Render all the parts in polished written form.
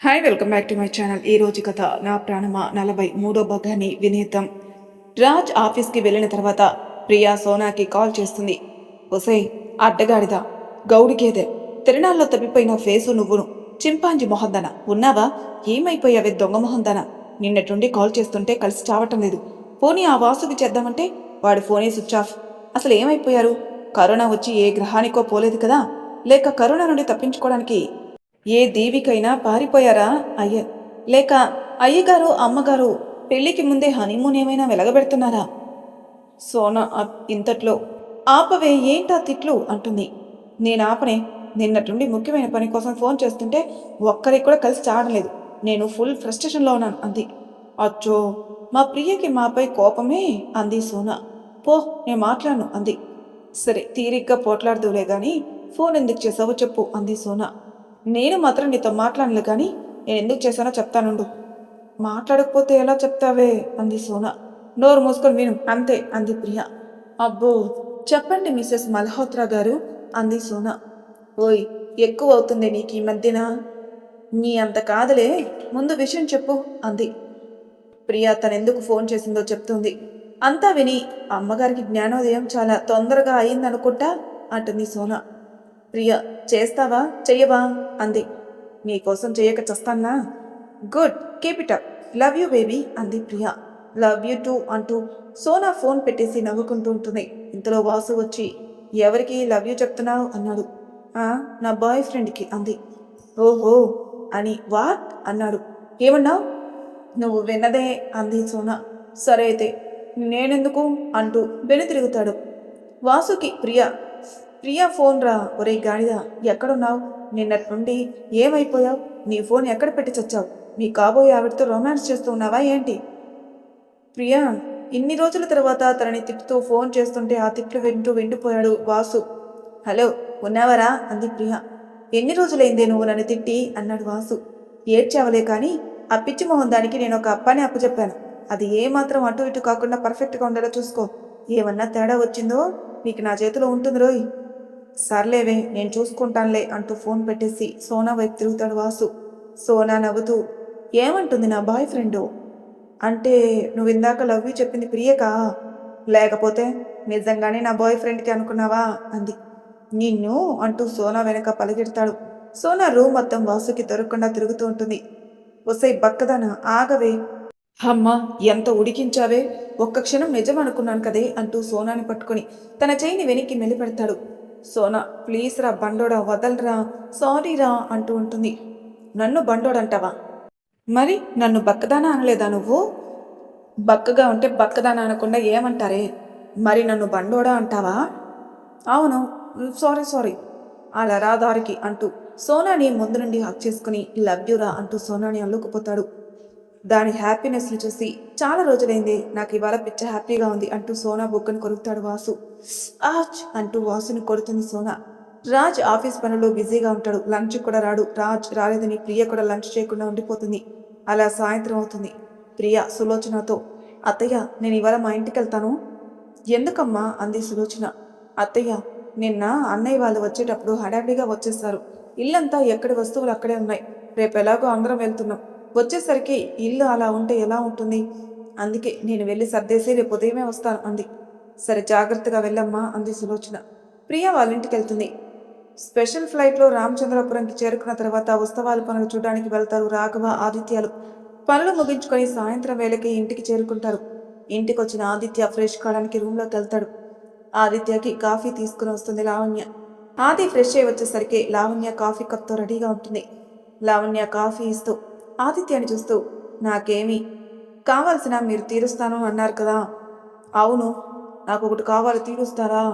Hi welcome back to my channel. ఈ రోజు కథ నా ప్రాణమా 43వ భాగాన్ని వినేద్దాం. రాజ్ ఆఫీస్కి వెళ్ళిన తర్వాత ప్రియా సోనాకి కాల్ చేస్తుంది. ఒసే అడ్డగాడిద గౌడికేదే తిరణాల్లో తప్పిపోయిన ఫేసు నువ్వును చింపాంజీ మొహందన ఉన్నావా? ఏమైపోయావే దొంగ మొహందన? నిన్నట్టుండి కాల్ చేస్తుంటే కలిసి చావటం లేదు. పోనీ ఆ వాసుకి చేద్దామంటే వాడి ఫోనే స్విచ్ ఆఫ్. అసలు ఏమైపోయారు? కరోనా వచ్చి ఏ గ్రహానికో పోలేదు కదా? లేక కరోనా నుండి తప్పించుకోవడానికి ఏ దేవికైనా పారిపోయారా లేక అయ్యగారు అమ్మగారు పెళ్లికి ముందే హనీమూన్ ఏమైనా వెలగబెడుతున్నారా? సోనా ఇంతట్లో ఆపవే ఏంటా తిట్లు అంటుంది. నేనాపనే, నిన్నటుండి ముఖ్యమైన పని కోసం ఫోన్ చేస్తుంటే ఒక్కరికి కూడా కలిసి చాడలేదు. నేను ఫుల్ ఫ్రస్ట్రేషన్లో ఉన్నాను అంది. అచ్చో, మా ప్రియకి మాపై కోపమే అంది సోనా. పో, నేను మాట్లాడను అంది. సరే తీరిగ్గా పోట్లాడుదులే గాని ఫోన్ ఎందుకు చేసావో చెప్పు అంది సోనా. నేను మాత్రం నీతో మాట్లాడలే కానీ నేను ఎందుకు చేశానో చెప్తానుండు. మాట్లాడకపోతే ఎలా చెప్తావే అంది సోనా. నోరు మూసుకొని విను అంతే అంది ప్రియ. అబ్బో చెప్పండి మిస్సెస్ మల్హోత్రా గారు అంది సోనా. ఓయ్ ఎక్కువ అవుతుంది నీకు ఈ మధ్యన. మీ అంత కాదులే, ముందు విషయం చెప్పు అంది ప్రియ. తనెందుకు ఫోన్ చేసిందో చెప్తుంది. అంతా విని అమ్మగారికి జ్ఞానోదయం చాలా తొందరగా అయిందనుకుంటా అంటుంది సోనా. ప్రియ చేస్తావా చెయ్యవా అంది. నీకోసం చేయక చస్తాన్నా. Good, keep it up, love you baby అంది ప్రియ. లవ్ యూ టూ అంటూ సోనా ఫోన్ పెట్టేసి నవ్వుకుంటూ ఉంటుంది. ఇంతలో వాసు వచ్చి ఎవరికి లవ్ యూ చెప్తున్నావు అన్నాడు. నా బాయ్ ఫ్రెండ్కి అంది. ఓహో అని వాట్ అన్నాడు. ఏమన్నావు? నువ్వు విన్నదే అంది సోనా. సరే అయితే నేనెందుకు అంటూ వెనుతిరుగుతాడు. వాసుకి ప్రియా ఫోన్ రా. ఒరే గాడిద ఎక్కడున్నావు? నిన్నటి నుండి ఏమైపోయావు? నీ ఫోన్ ఎక్కడ పెట్టి చచ్చావు? మీ కాబోయే ఆవిడతో రొమాన్స్ చేస్తూ ఉన్నావా ఏంటి? ప్రియా ఇన్ని రోజుల తర్వాత తనని తిట్టుతూ ఫోన్ చేస్తుంటే ఆ తిట్లు వింటూ వెండిపోయాడు వాసు. హలో ఉన్నావరా అంది ప్రియ. ఎన్ని రోజులైందే నువ్వు నన్ను తిట్టి అన్నాడు వాసు. ఏడ్చావలే కానీ ఆ పిచ్చి మొహం దానికి నేను ఒక అప్పాని అప్పచెప్పాను. అది ఏమాత్రం అటు ఇటు కాకుండా పర్ఫెక్ట్గా ఉండేలా చూసుకో. ఏమన్నా తేడా వచ్చిందో నీకు నా చేతిలో ఉంటుంది రోయ్. సర్లేవే నేను చూసుకుంటానులే అంటూ ఫోన్ పెట్టేసి సోనా వైపు తిరుగుతాడు వాసు. సోనా నవ్వుతూ ఏమంటుంది నా బాయ్ ఫ్రెండు? అంటే నువ్వు ఇందాక లవ్ యూ చెప్పింది ప్రియకా? లేకపోతే నిజంగానే నా బాయ్ ఫ్రెండ్కి అనుకున్నావా అంది. నిన్ను అంటూ సోనా వెనక పలిగెడతాడు. సోనా రూమ్ మొత్తం వాసుకి దొరకకుండా తిరుగుతూ ఉంటుంది. ఒసై బక్కదన ఆగవే. అమ్మా ఎంత ఉడికించావే, ఒక్క క్షణం నిజం అనుకున్నాను కదే అంటూ సోనాని పట్టుకొని తన చేయిని వెనక్కి మెలిపెడతాడు. సోనా ప్లీజ్ రా బండోడా వదలరా, సారీరా అంటూ ఉంటుంది. నన్ను బండోడంటావా? మరి నన్ను బక్కదానా అనలేదా నువ్వు? బక్కగా ఉంటే బక్కదానా అనకుండా ఏమంటారే? మరి నన్ను బండోడా అంటావా? అవును, సారీ అలా రా దారికి అంటూ సోనాని ముందు నుండి హక్ చేసుకుని లవ్ యూరా అంటూ సోనాని అల్లుకుపోతాడు. దాని హ్యాపీనెస్ని చూసి చాలా రోజులైంది, నాకు ఇవాళ పిచ్చ హ్యాపీగా ఉంది అంటూ సోనా బుగ్గను కొరుకుతాడు వాసు. ఆచ్ అంటూ వాసుని కొడుతుంది సోనా. రాజ్ ఆఫీస్ పనుల్లో బిజీగా ఉంటాడు. లంచ్ కూడా రాడు. రాజ్ రాలేదని ప్రియ కూడా లంచ్ చేయకుండా ఉండిపోతుంది. అలా సాయంత్రం అవుతుంది. ప్రియ సులోచనతో అత్తయ్య నేను ఇవాళ మా ఇంటికి వెళ్తాను. ఎందుకమ్మా అంది సులోచన. అత్తయ్య నిన్న అన్నయ్య వాళ్ళు వచ్చేటప్పుడు హడావిడిగా వచ్చేస్తారు. ఇల్లంతా ఎక్కడి వస్తువులు అక్కడే ఉన్నాయి. రేపు ఎలాగో అందరం వెళ్తున్నాం. వచ్చేసరికి ఇల్లు అలా ఉంటే ఎలా ఉంటుంది? అందుకే నేను వెళ్ళి సర్దేసి రేపు ఉదయమే వస్తాను అంది. సరే జాగ్రత్తగా వెళ్ళమ్మా అంది సులోచన. ప్రియ వాళ్ళ ఇంటికి వెళ్తుంది. స్పెషల్ ఫ్లైట్లో రామచంద్రపురంకి చేరుకున్న తర్వాత ఉత్సవాల పనులు చూడడానికి వెళ్తారు రాఘవ ఆదిత్యాలు. పనులు ముగించుకొని సాయంత్రం వేళకి ఇంటికి చేరుకుంటారు. ఇంటికి వచ్చిన ఆదిత్య ఫ్రెష్ కావడానికి రూమ్లోకి వెళ్తాడు. ఆదిత్యకి కాఫీ తీసుకుని వస్తుంది లావణ్య. ఆది ఫ్రెష్ అయి వచ్చేసరికి లావణ్య కాఫీ కప్తో రెడీగా ఉంటుంది. లావణ్య కాఫీ ఇస్తూ ఆదిత్యాన్ని చూస్తూ నాకేమీ కావాల్సిన మీరు తీరుస్తాను అన్నారు కదా? అవును, నాకు ఒకటి కావాలి, తీరుస్తారా?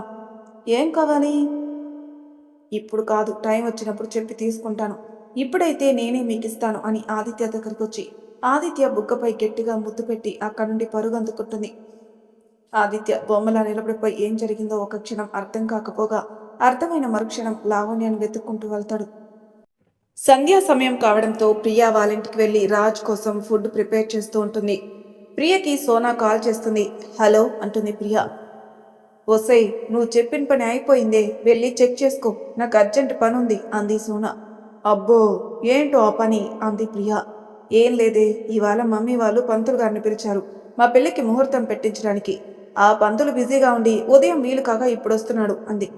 ఏం కావాలి? ఇప్పుడు కాదు, టైం వచ్చినప్పుడు చెప్పి తీసుకుంటాను. ఇప్పుడైతే నేనే మీకు ఇస్తాను అని ఆదిత్య దగ్గరికి వచ్చి ఆదిత్య బుగ్గపై గట్టిగా ముద్దు పెట్టి అక్కడి నుండి పరుగు అందుకుంటుంది. ఆదిత్య బొమ్మలా నిలబడిపోయి ఏం జరిగిందో ఒక క్షణం అర్థం కాకపోగా అర్థమైన మరుక్షణం లావణ్యాన్ని వెతుక్కుంటూ వెళ్తాడు. సంధ్యా సమయం కావడంతో ప్రియా వాళ్ళింటికి వెళ్ళి రాజ్ కోసం ఫుడ్ ప్రిపేర్ చేస్తూ ఉంటుంది. ప్రియకి సోనా కాల్ చేస్తుంది. హలో అంటుంది ప్రియ. ఓసై నువ్వు చెప్పిన పని అయిపోయిందే, వెళ్ళి చెక్ చేసుకో, నాకు అర్జెంట్ పని ఉంది అంది సోనా. అబ్బో, ఏంటో ఆ పని అంది ప్రియ. ఏం లేదే, ఇవాళ మమ్మీ వాళ్ళు పంతులు గారిని పిలిచారు మా పెళ్ళికి ముహూర్తం పెట్టించడానికి. ఆ పంతులు బిజీగా ఉండి ఉదయం వీలు కాగా ఇప్పుడొస్తున్నాడు అంది.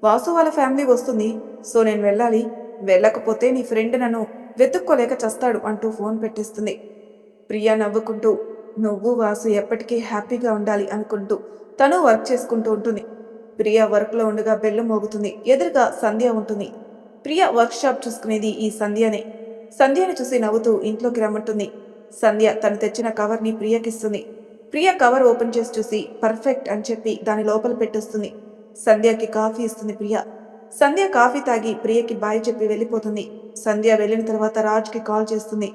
వాసు వాళ్ళ ఫ్యామిలీ వస్తుంది, సో నేను వెళ్ళాలి. వెళ్ళకపోతే నీ ఫ్రెండ్ నన్ను వెతుక్కోలేక చస్తాడు అంటూ ఫోన్ పెట్టేస్తుంది. ప్రియా నవ్వుకుంటూ నువ్వు వాసు ఎప్పటికీ హ్యాపీగా ఉండాలి అనుకుంటూ తను వర్క్ చేసుకుంటూ ఉంటుంది. ప్రియా వర్క్లో ఉండగా బెల్లు మోగుతుంది. ఎదురుగా సంధ్య ఉంటుంది. ప్రియా వర్క్ షాప్ చూసుకునేది ఈ సంధ్యనే. సంధ్యని చూసి నవ్వుతూ ఇంట్లోకి రమ్మంటుంది. సంధ్య తను తెచ్చిన కవర్ని ప్రియకిస్తుంది. ప్రియ కవర్ ఓపెన్ చేసి చూసి పర్ఫెక్ట్ అని చెప్పి దాని లోపల పెట్టొస్తుంది. సంధ్యకి కాఫీ ఇస్తుంది ప్రియ. సంధ్య కాఫీ తాగి ప్రియకి బాయ్ చెప్పి వెళ్ళిపోతుంది. సంధ్య వెళ్ళిన తర్వాత రాజ్కి కాల్ చేస్తుంది.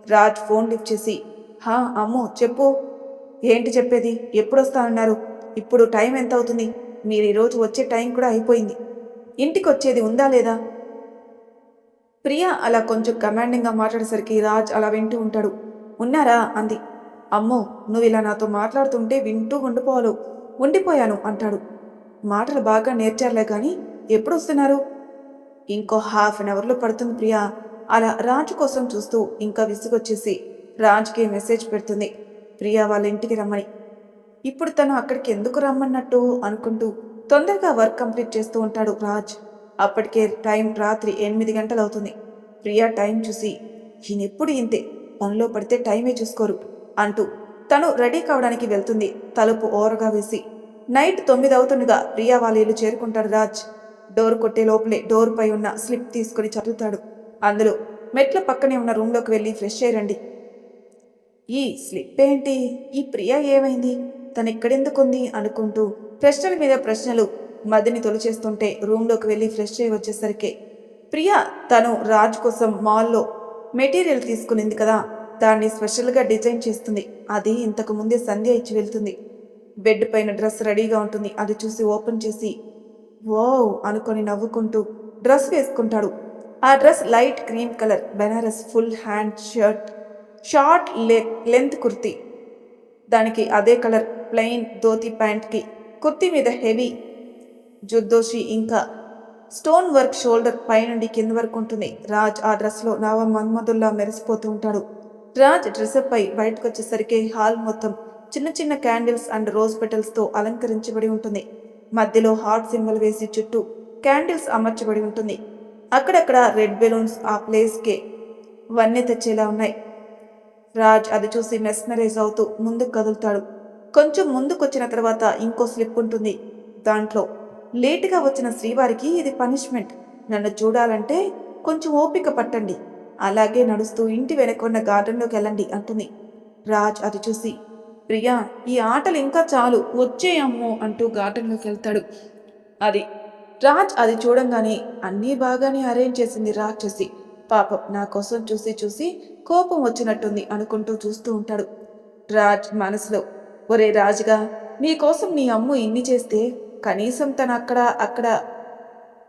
రాజ్ ఫోన్ లిఫ్ట్ చేసి హా అమ్మో చెప్పు. ఏంటి చెప్పేది, ఎప్పుడొస్తానన్నారు? ఇప్పుడు టైం ఎంత అవుతుంది? మీరు ఈరోజు వచ్చే టైం కూడా అయిపోయింది. ఇంటికి వచ్చేది ఉందా లేదా? ప్రియా అలా కొంచెం కమాండింగ్గా మాట్లాడేసరికి రాజ్ అలా వింటూ ఉంటాడు. ఉన్నారా అంది. అమ్మో, నువ్వు ఇలా నాతో మాట్లాడుతుంటే వింటూ ఉండిపోయాను అంటాడు. మాటలు బాగా నేర్చారులే కానీ ఎప్పుడు వస్తున్నారు? ఇంకో హాఫ్ అన్ అవర్లో పడుతుంది ప్రియా. అలా రాజు కోసం చూస్తూ ఇంకా విసుగొచ్చేసి రాజ్కి మెసేజ్ పెడుతుంది ప్రియా వాళ్ళ ఇంటికి రమ్మని. ఇప్పుడు తను అక్కడికి ఎందుకు రమ్మన్నట్టు అనుకుంటూ తొందరగా వర్క్ కంప్లీట్ చేస్తూ ఉంటాడు రాజ్. అప్పటికే టైం రాత్రి 8 గంటలు అవుతుంది. ప్రియా టైం చూసి ఈయనెప్పుడు ఇంతే, పనిలో పడితే టైమే చూసుకోరు అంటూ తను రెడీ కావడానికి వెళ్తుంది. తలుపు ఓరగా వేసి నైట్ 9 అవుతుండగా ప్రియా వాళ్ళ ఇల్లు చేరుకుంటాడు రాజ్. డోర్ కొట్టే లోపలే డోర్ పై ఉన్న స్లిప్ తీసుకుని చదువుతాడు. అందులో మెట్ల పక్కనే ఉన్న రూమ్లోకి వెళ్ళి ఫ్రెష్ అయ్యండి. ఈ స్లిప్ ఏంటి? ఈ ప్రియా ఏమైంది? తను ఇక్కడెందుకుంది అనుకుంటూ ప్రశ్నల మీద ప్రశ్నలు మదిని తొలిచేస్తుంటే రూమ్లోకి వెళ్ళి ఫ్రెష్ అయ్యి వచ్చేసరికి ప్రియా తను రాజ్ కోసం మాల్లో మెటీరియల్ తీసుకునింది కదా, దాన్ని స్పెషల్గా డిజైన్ చేస్తుంది. అది ఇంతకు ముందే సంధ్య ఇచ్చి వెళ్తుంది. బెడ్ పైన డ్రెస్ రెడీగా ఉంటుంది. అది చూసి ఓపెన్ చేసి వావ్ అనుకొని నవ్వుకుంటూ డ్రెస్ వేసుకుంటాడు. ఆ dress light cream colour Banaras full hand shirt, short length kurti, దానికి అదే కలర్ ప్లెయిన్ ధోతి ప్యాంట్కి కుర్తీ మీద హెవీ జుద్దోషి ఇంకా స్టోన్ వర్క్ షోల్డర్ పైనుండి కింద వరకు ఉంటుంది. రాజ్ ఆ డ్రెస్లో నవ మన్మధుల్లా మెరిసిపోతూ ఉంటాడు. రాజ్ డ్రెస్అప్ పై బయటకు వచ్చేసరికి హాల్ మొత్తం చిన్న చిన్న క్యాండిల్స్ అండ్ రోజ్ పెటల్స్తో అలంకరించబడి ఉంటుంది. మధ్యలో హార్ట్ సింబల్ వేసి చుట్టూ క్యాండిల్స్ అమర్చబడి ఉంటుంది. అక్కడక్కడ రెడ్ బెలూన్స్ ఆ ప్లేస్కే వన్నె తెచ్చేలా ఉన్నాయి. రాజ్ అది చూసి మెస్మరైజ్ అవుతూ ముందుకు కదులుతాడు. కొంచెం ముందుకొచ్చిన తర్వాత ఇంకో స్లిప్ ఉంటుంది. దాంట్లో లేటుగా వచ్చిన శ్రీవారికి ఇది పనిష్మెంట్. నన్ను చూడాలంటే కొంచెం ఓపిక పట్టండి, అలాగే నడుస్తూ ఇంటి వెనకున్న గార్డెన్లోకి వెళ్ళండి అంటుంది. రాజ్ అది చూసి ప్రియా ఈ ఆటలు ఇంకా చాలు వచ్చేయమ్మో అంటూ గార్డెన్లోకి వెళ్తాడు. అది రాజ్ అది చూడంగానే అన్నీ బాగానే అరేంజ్ చేసింది రాక్షసి, పాపం నా కోసం చూసి చూసి కోపం వచ్చినట్టుంది అనుకుంటూ చూస్తూ ఉంటాడు. రాజ్ మనసులో ఒరే రాజుగా, నీకోసం నీ అమ్ము ఇన్ని చేస్తే కనీసం తను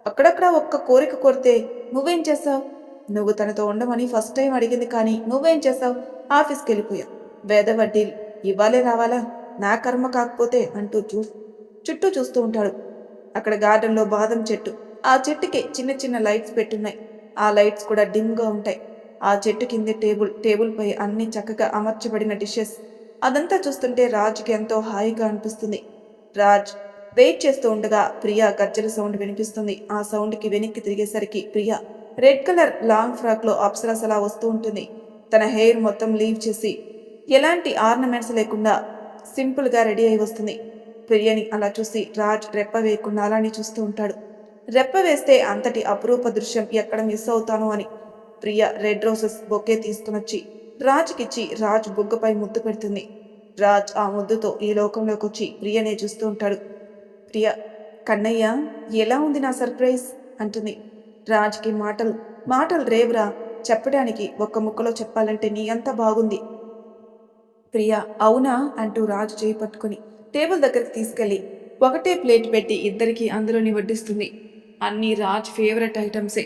అక్కడక్కడ ఒక్క కోరిక కోరితే నువ్వేం చేసావు? నువ్వు తనతో ఉండమని ఫస్ట్ టైం అడిగింది, కానీ నువ్వేం చేసావు? ఆఫీస్కి వెళ్ళిపోయావు. వేద వడ్డీలు ఇవ్వాలే రావాలా? నా కర్మ కాకపోతే అంటూ చుట్టూ చూస్తూ ఉంటాడు. అక్కడ గార్డెన్లో బాదం చెట్టు, ఆ చెట్టుకి చిన్న చిన్న లైట్స్ పెట్టున్నాయి. ఆ లైట్స్ కూడా డిమ్గా ఉంటాయి. ఆ చెట్టు కిందే టేబుల్ పై అన్ని చక్కగా అమర్చబడిన డిషెస్. అదంతా చూస్తుంటే రాజ్కి ఎంతో హాయిగా అనిపిస్తుంది. రాజ్ వెయిట్ చేస్తూ ఉండగా ప్రియా గజ్జల సౌండ్ వినిపిస్తుంది. ఆ సౌండ్కి వెనక్కి తిరిగేసరికి ప్రియా రెడ్ కలర్ లాంగ్ ఫ్రాక్లో అప్సరస్ అలా వస్తూ ఉంటుంది. తన హెయిర్ మొత్తం లీవ్ చేసి ఎలాంటి ఆర్నమెంట్స్ లేకుండా సింపుల్గా రెడీ అయి వస్తుంది. ప్రియని అలా చూసి రాజ్ రెప్ప వేయకుండా అలానే చూస్తూ ఉంటాడు. రెప్ప వేస్తే అంతటి అపురూప దృశ్యం ఎక్కడ మిస్ అవుతాను అని ప్రియ రెడ్ రోజెస్ బొకే తీసుకునొచ్చి రాజ్కిచ్చి రాజ్ బుగ్గపై ముద్దు పెడుతుంది. రాజ్ ఆ ముద్దుతో ఈ లోకంలోకి వచ్చి ప్రియనే చూస్తూ ఉంటాడు. ప్రియ కన్నయ్య ఎలా ఉంది నా సర్ప్రైజ్ అంటుంది. రాజ్కి మాటలు రేవురా, చెప్పడానికి ఒక్క ముక్కలో చెప్పాలంటే నీ అంతా బాగుంది. ప్రియా అవునా అంటూ రాజు చేయి పట్టుకుని టేబుల్ దగ్గరికి తీసుకెళ్ళి ఒకటే ప్లేట్ పెట్టి ఇద్దరికి అందులోని వడ్డిస్తుంది. అన్నీ రాజ్ ఫేవరెట్ ఐటమ్సే.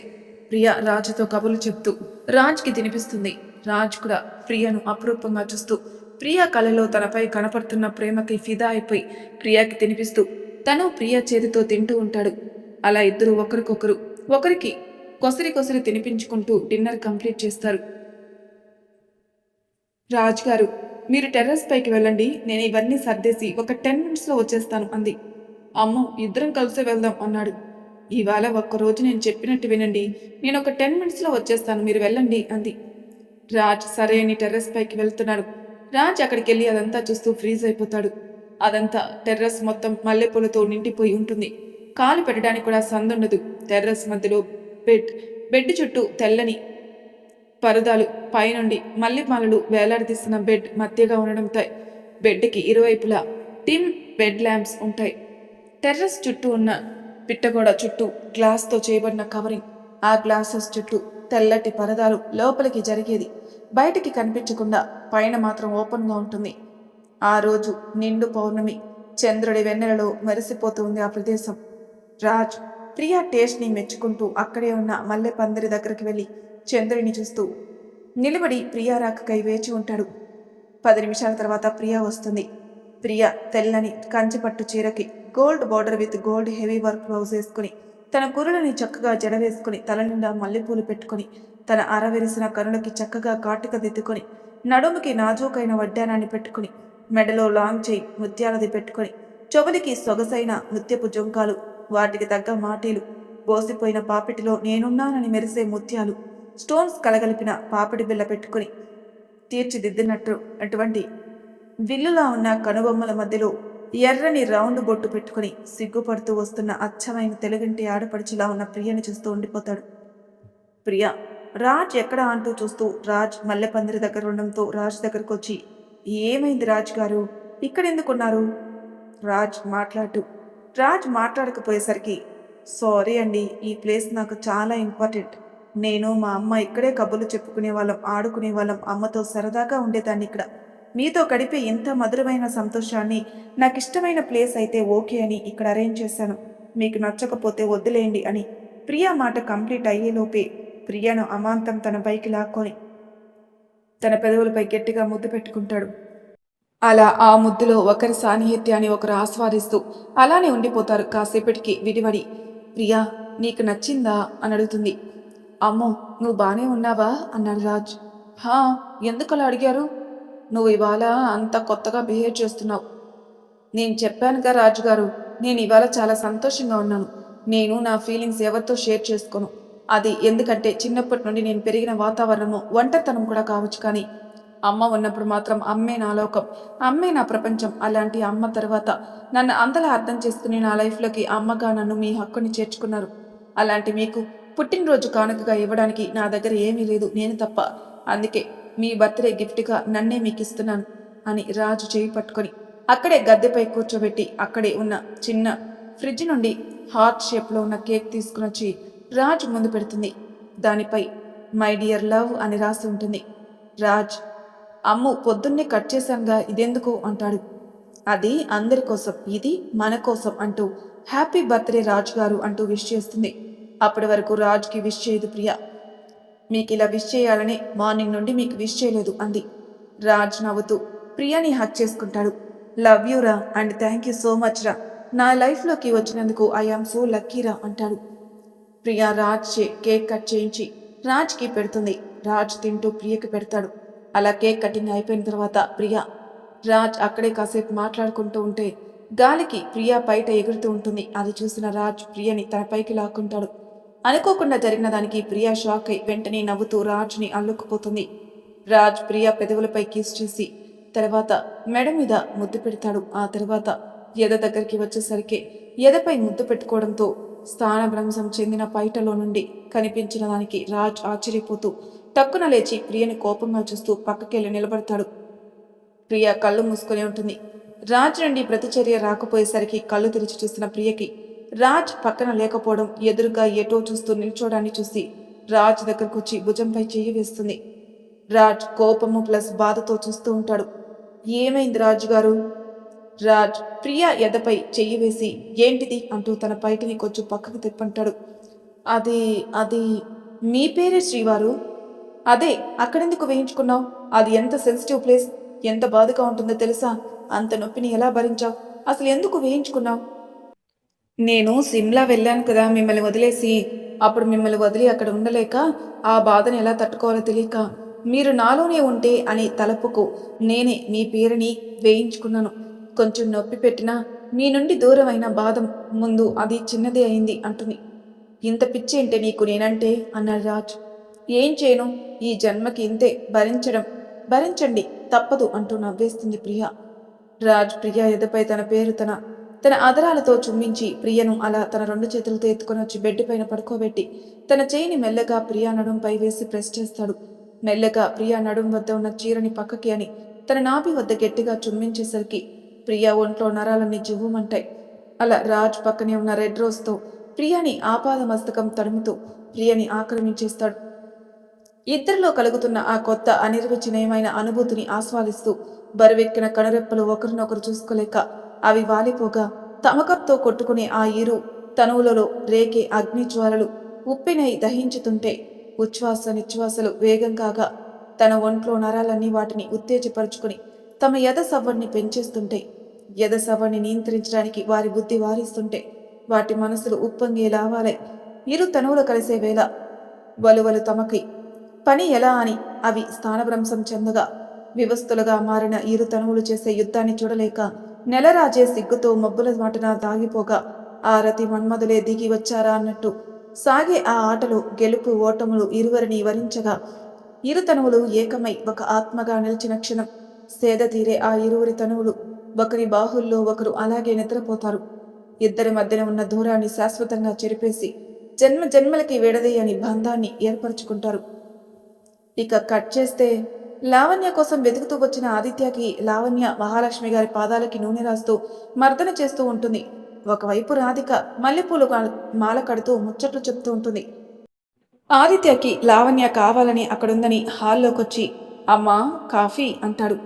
ప్రియా రాజుతో కబుర్లు చెప్తూ రాజ్కి తినిపిస్తుంది. రాజ్ కూడా ప్రియను అపురూపంగా చూస్తూ ప్రియా కళలో తనపై కనపడుతున్న ప్రేమకి ఫిదా అయిపోయి ప్రియాకి తినిపిస్తూ తను ప్రియా చేతితో తింటూ ఉంటాడు. అలా ఇద్దరు ఒకరికి కొసరి కొసరి తినిపించుకుంటూ డిన్నర్ కంప్లీట్ చేస్తారు. రాజ్ గారు, మీరు టెర్రస్ పైకి వెళ్ళండి, నేను ఇవన్నీ సర్దేసి ఒక 10 మినిట్స్లో వచ్చేస్తాను అంది. అమ్మో, ఇద్దరం కలిసే వెళ్దాం అన్నాడు. ఇవాళ ఒక్కరోజు నేను చెప్పినట్టు వినండి, నేను ఒక 10 మినిట్స్లో వచ్చేస్తాను, మీరు వెళ్ళండి అంది. రాజ్ సరే అని టెర్రస్ పైకి వెళ్తున్నాడు. రాజ్ అక్కడికి వెళ్ళి అదంతా చూస్తూ ఫ్రీజ్ అయిపోతాడు. అదంతా టెర్రస్ మొత్తం మల్లెపూలతో నిండిపోయి ఉంటుంది. కాలు పెట్టడానికి కూడా సందుండదు. టెర్రస్ మధ్యలో బెడ్ చుట్టూ తెల్లని పరదాలు, పైనుండి మల్లెమాలలు వేలాడదీసిన బెడ్ మధ్యగా ఉండడంతో బెడ్కి ఇరువైపులా టిమ్ బెడ్ ల్యాంప్స్ ఉంటాయి. టెర్రస్ చుట్టూ ఉన్న పిట్టగోడ చుట్టూ గ్లాస్తో చేయబడిన కవరింగ్, ఆ గ్లాసెస్ చుట్టూ తెల్లటి పరదాలు, లోపలికి జరిగేది బయటికి కనిపించకుండా పైన మాత్రం ఓపెన్గా ఉంటుంది. ఆ రోజు నిండు పౌర్ణమి, చంద్రుడి వెన్నెలలో మెరిసిపోతూ ఉంది ఆ ప్రదేశం. రాజ్ ప్రియా టేస్ట్ని మెచ్చుకుంటూ అక్కడే ఉన్న మల్లె పందిరి దగ్గరికి వెళ్ళి చంద్రుడిని చూస్తూ నిలబడి ప్రియా రాకకై వేచి ఉంటాడు. 10 నిమిషాల తర్వాత ప్రియా వస్తుంది. ప్రియా తెల్లని కంచిపట్టు చీరకి gold border with gold heavy work blouse వేసుకుని, తన కురులని చక్కగా జడ వేసుకుని, తల నిండా మల్లెపూలు పెట్టుకుని, తన అరవిరిసిన కనులకి చక్కగా కాటుక దిద్దుకొని, నడుముకి నాజూకైన వడ్డానాన్ని పెట్టుకుని, మెడలో లాంగ్ చేయి ముత్యాలది పెట్టుకుని, చెవులికి సొగసైన ముత్యపు జొంకాలు, వాటికి తగ్గ మాటీలు, బోసిపోయిన పాపిటిలో నేనున్నానని మెరిసే ముత్యాలు, స్టోన్స్ కలగలిపిన పాపిడి బిళ్ళ పెట్టుకుని తీర్చిదిద్దినట్టు అటువంటి విల్లులా ఉన్న కనుబొమ్మల మధ్యలో ఎర్రని రౌండ్ బొట్టు పెట్టుకుని సిగ్గుపడుతూ వస్తున్న అచ్చమైన తెలుగింటి ఆడపడుచులా ఉన్న ప్రియని చూస్తూ ఉండిపోతాడు. ప్రియ రాజ్ ఎక్కడా అంటూ చూస్తూ రాజ్ మల్లెపందిరి దగ్గర ఉండడంతో రాజ్ దగ్గరకు వచ్చి, ఏమైంది రాజ్ గారు, ఇక్కడెందుకున్నారు? రాజ్ మాట్లాడకపోయేసరికి, సారీ అండి, ఈ ప్లేస్ నాకు చాలా ఇంపార్టెంట్. నేను మా అమ్మ ఇక్కడే కబుర్లు చెప్పుకునే వాళ్ళం, ఆడుకునే వాళ్ళం, అమ్మతో సరదాగా ఉండేదాన్ని ఇక్కడ. మీతో గడిపే ఇంత మధురమైన సంతోషాన్ని, నాకు ఇష్టమైన ప్లేస్ అయితే ఓకే అని ఇక్కడ అరేంజ్ చేశాను, మీకు నచ్చకపోతే వదిలేయండి అని ప్రియా మాట కంప్లీట్ అయ్యేలోపే ప్రియను అమాంతం తన పైకి లాక్కొని తన పెదవులపై గట్టిగా ముద్దు పెట్టుకుంటాడు. అలా ఆ ముద్దులో ఒకరి సాన్నిహిత్యాన్ని ఒకరు ఆస్వాదిస్తూ అలానే ఉండిపోతారు. కాసేపటికి విడివడి, ప్రియా నీకు నచ్చిందా అని అడుగుతుంది. అమ్మో, నువ్వు బానే ఉన్నావా అన్నాడు రాజ్. హా, ఎందుకలా అడిగారు? నువ్వు ఇవాళ అంత కొత్తగా బిహేవ్ చేస్తున్నావు. నేను చెప్పానుగా రాజుగారు, నేను ఇవాళ చాలా సంతోషంగా ఉన్నాను. నేను నా ఫీలింగ్స్ ఎవరితో షేర్ చేసుకోను. అది ఎందుకంటే చిన్నప్పటి నుండి నేను పెరిగిన వాతావరణము ఒంటరితనం కూడా కావచ్చు, కానీ అమ్మ ఉన్నప్పుడు మాత్రం అమ్మే నా లోకం, అమ్మే నా ప్రపంచం. అలాంటి అమ్మ తర్వాత నన్ను అంతలా అర్థం చేసుకుని నా లైఫ్లోకి అమ్మగా నన్ను మీ హక్కుని చేర్చుకున్నారు. అలాంటి మీకు పుట్టినరోజు కానుకగా ఇవ్వడానికి నా దగ్గర ఏమీ లేదు, నేను తప్ప. అందుకే మీ బర్త్డే గిఫ్ట్గా నన్నే మీకు ఇస్తున్నాను అని రాజు చేయి పట్టుకొని అక్కడే గద్దెపై కూర్చోబెట్టి అక్కడే ఉన్న చిన్న ఫ్రిడ్జ్ నుండి హార్ట్ షేప్లో ఉన్న కేక్ తీసుకుని వచ్చి రాజ్ ముందు పెడుతుంది. దానిపై మై డియర్ లవ్ అని రాసి ఉంటుంది. రాజ్, అమ్ము పొద్దున్నే కట్ చేశానుగా, ఇదెందుకు అంటాడు. అది అందరి కోసం, ఇది మన కోసం అంటూ హ్యాపీ బర్త్డే రాజ్ గారు అంటూ విష్ చేస్తుంది. అప్పటి వరకు రాజ్కి విష్ చేయదు ప్రియా. మీకు ఇలా విష్ చేయాలని మార్నింగ్ నుండి మీకు విష్ చేయలేదు అంది. రాజ్ నవ్వుతూ ప్రియాని హక్ చేసుకుంటాడు. లవ్ యూ రా and thank you so much రా, నా లైఫ్లోకి వచ్చినందుకు ఐ ఆమ్ సో లక్కీరా అంటాడు. ప్రియా రాజ్ కేక్ కట్ చేయించి రాజ్కి పెడుతుంది. రాజ్ తింటూ ప్రియకి పెడతాడు. అలా కేక్ కటింగ్ అయిపోయిన తర్వాత ప్రియా రాజ్ అక్కడే కాసేపు మాట్లాడుకుంటూ ఉంటే గాలికి ప్రియా బయట ఎగురుతూ ఉంటుంది. అది చూసిన రాజ్ ప్రియని తన పైకి లాక్కుంటాడు. అనుకోకుండా జరిగిన దానికి ప్రియా షాక్ అయి వెంటనే నవ్వుతూ రాజ్ని అల్లుకుపోతుంది. రాజ్ ప్రియా పెదవులపై కిస్ చేసి తర్వాత మెడ మీద ముద్దు పెడతాడు. ఆ తర్వాత ఎద దగ్గరికి వచ్చేసరికి ఎదపై ముద్దు పెట్టుకోవడంతో స్థానభ్రంశం చెందిన పైటలో నుండి కనిపించిన దానికి రాజ్ ఆశ్చర్యపోతూ టక్కున లేచి ప్రియని కోపంగా చూస్తూ పక్కకెళ్ళి నిలబడతాడు. ప్రియ కళ్ళు మూసుకొని ఉంటుంది. రాజ్ నుండి ప్రతిచర్య రాకపోయేసరికి కళ్ళు తెరిచి చూసిన ప్రియకి రాజ్ పక్కన లేకపోవడం, ఎదురుగా ఎటో చూస్తూ నిల్చోడాన్ని చూసి రాజ్ దగ్గరకు వచ్చి భుజంపై చెయ్యి వేస్తుంది. రాజ్ కోపము ప్లస్ బాధతో చూస్తూ ఉంటాడు. ఏమైంది రాజు గారు? రాజ్ ప్రియా ఎదపై చెయ్యి వేసి ఏంటిది అంటూ తన పైటిని కొంచెం పక్కకు తిప్పంటాడు. అది అది మీ పేరే శ్రీవారు? అదే, అక్కడెందుకు వేయించుకున్నావు? అది ఎంత సెన్సిటివ్ ప్లేస్, ఎంత బాధగా ఉంటుందో తెలుసా? అంత నొప్పిని ఎలా భరించావు? అసలు ఎందుకు వేయించుకున్నావు? నేను సిమ్లా వెళ్ళాను కదా మిమ్మల్ని వదిలేసి, అప్పుడు మిమ్మల్ని వదిలి అక్కడ ఉండలేక ఆ బాధను ఎలా తట్టుకోవాలో తెలియక మీరు నాలోనే ఉంటే అని తలపుకు నేనే మీ పేరుని వేయించుకున్నాను. కొంచెం నొప్పి పెట్టినా మీ నుండి దూరమైన బాధ ముందు అది చిన్నదే అయింది అంటుంది. ఇంత పిచ్చి ఏంటే నీకు నేనంటే అన్నాడు రాజ్. ఏం చేయను, ఈ జన్మకి ఇంతే, భరించండి తప్పదు అంటూ నవ్వేస్తుంది ప్రియ. రాజ్ ప్రియ ఎదపై తన పేరు తన అదరాలతో చుమ్మించి ప్రియను అలా తన 2 చేతులతో ఎత్తుకొని వచ్చి బెడ్ పైన పడుకోబెట్టి తన చేయిని మెల్లగా ప్రియా నడుంపై వేసి ప్రెస్ చేస్తాడు. మెల్లగా ప్రియా నడుం వద్ద ఉన్న చీరని పక్కకి అని తన నాభి వద్ద గట్టిగా చుమ్మించేసరికి ప్రియా ఒంట్లో నరాలన్నీ జివ్వుమంటాయి. అలా రాజ్ పక్కనే ఉన్న రెడ్ రోజ్తో ప్రియాని ఆపాద మస్తకం తడుముతూ ప్రియని ఆక్రమించేస్తాడు. ఇద్దరిలో కలుగుతున్న ఆ కొత్త అనిర్వచనీయమైన అనుభూతిని ఆస్వాదిస్తూ బరువెక్కిన కనురెప్పలు ఒకరినొకరు చూసుకోలేక అవి వాలిపోగా తమకంతో కొట్టుకునే ఆ ఇరు తనువులలో రేకే అగ్నిజ్వాలలు ఉప్పినై దహించుతుంటే ఉచ్ఛ్వాస నిశ్వాసలు వేగం కాగా తన ఒంట్లో నరాలన్నీ వాటిని ఉత్తేజపరుచుకుని తమ యథ సవ్వడిని పెంచేస్తుంటే యథ సవ్వడిని నియంత్రించడానికి వారి బుద్ధి వారిస్తుంటే వాటి మనసులు ఉప్పొంగే లావాలై ఇరు తనువులు కలిసే వేళ వలువలు తమకి పని ఎలా అని అవి స్థానభ్రంశం చెందగా వివస్తులుగా మారిన ఇరు తనువులు చేసే యుద్ధాన్ని చూడలేక నెలరాజే సిగ్గుతో మబ్బుల మాటన దాగిపోగా ఆ రతి మన్మధులే దిగి వచ్చారా అన్నట్టు సాగే ఆ ఆటలో గెలుపు ఓటములు ఇరువరిని వరించగా ఇరు తనువులు ఏకమై ఒక ఆత్మగా నిలిచిన క్షణం సేద తీరే ఆ ఇరువురి తనువులు ఒకరి బాహుల్లో ఒకరు అలాగే నిద్రపోతారు. ఇద్దరి మధ్యన ఉన్న దూరాన్ని శాశ్వతంగా చెరిపేసి జన్మ జన్మలకి విడదీయని బంధాన్ని ఏర్పరచుకుంటారు. ఇక కట్ చేస్తే లావణ్య కోసం వెతుకుతూ వచ్చిన ఆదిత్యకి లావణ్య మహాలక్ష్మి గారి పాదాలకి నూనె రాస్తూ మర్దన చేస్తూ ఉంటుంది. ఒకవైపు రాధిక మల్లెపూలు మాల కడుతూ ముచ్చట్లు చెప్తూ ఉంటుంది. ఆదిత్యకి లావణ్య కావాలని అక్కడుందని హాల్లోకొచ్చి అమ్మా కాఫీ అంటాడు.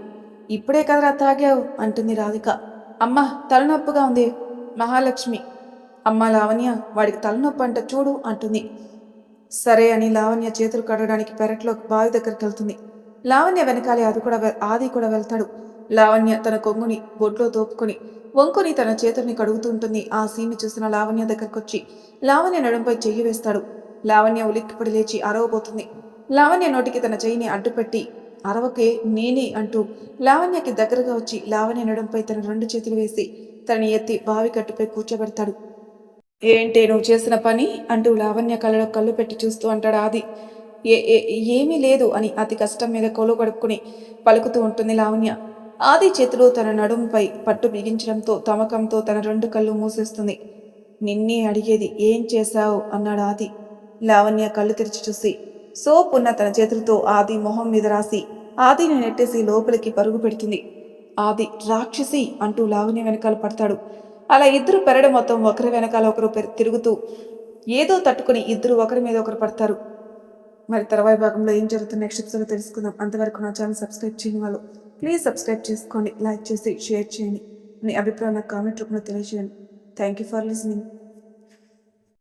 ఇప్పుడే కదరా తాగావు అంటుంది రాధిక. అమ్మ తలనొప్పుగా ఉంది. మహాలక్ష్మి అమ్మ లావణ్య వాడికి తలనొప్పి అంట చూడు అంటుంది. సరే అని లావణ్య చేతులు కడగడానికి పెరట్లో బావి దగ్గరికి వెళ్తుంది. లావణ్య వెనకాలే ఆది కూడా వెళ్తాడు. లావణ్య తన కొంగుని బొడ్లో తోపుకొని వంకుని తన చేతుల్ని కడుగుతూ ఉంటుంది. ఆ సీన్ని చూసిన లావణ్య దగ్గరకొచ్చి లావణ్య నడుంపై చెయ్యి వేస్తాడు. లావణ్య ఉలిక్కిపడి లేచి అరవబోతుంది. లావణ్య నోటికి తన చెయ్యిని అడ్డుపెట్టి అరవకే నేనే అంటూ లావణ్యకి దగ్గరగా వచ్చి లావణ్య నడుంపై తన 2 చేతులు వేసి తనని ఎత్తి బావి కట్టుపై కూర్చోబెడతాడు. ఏంటే నువ్వు చేసిన పని అంటూ లావణ్య కళ్ళలో కళ్ళు పెట్టి చూస్తూ అంటాడు ఆది. ఏమీ లేదు అని అతి కష్టం మీద కొలు కడుక్కుని పలుకుతూ ఉంటుంది లావణ్య. ఆది చేతులు తన నడుంపై పట్టు బిగించడంతో తమకంతో తన 2 కళ్ళు మూసేస్తుంది. నిన్నే అడిగేది ఏం చేశావు అన్నాడు ఆది. లావణ్య కళ్ళు తెరిచి చూసి సోప్ ఉన్న తన చేతులతో ఆది మొహం మీద రాసి ఆదిని నెట్టేసి లోపలికి పరుగు పెడుతుంది. ఆది రాక్షసి అంటూ లావణ్య వెనకాల పడతాడు. అలా ఇద్దరు పెరడు మొత్తం ఒకరి వెనకాల ఒకరు తిరుగుతూ ఏదో తట్టుకుని ఇద్దరు ఒకరి మీద ఒకరు పడతారు. మరి తర్వాయి భాగంలో ఏం జరుగుతుంది నెక్స్ట్ ఎపిసోడ్లో తెలుసుకుందాం. అంతవరకు నా ఛానల్ సబ్స్క్రైబ్ చేయని వాళ్ళు ప్లీజ్ సబ్స్క్రైబ్ చేసుకోండి, లైక్ చేసి షేర్ చేయండి, మీ అభిప్రాయం నాకు కామెంట్ రూపంలో తెలియజేయండి. Thank you for listening.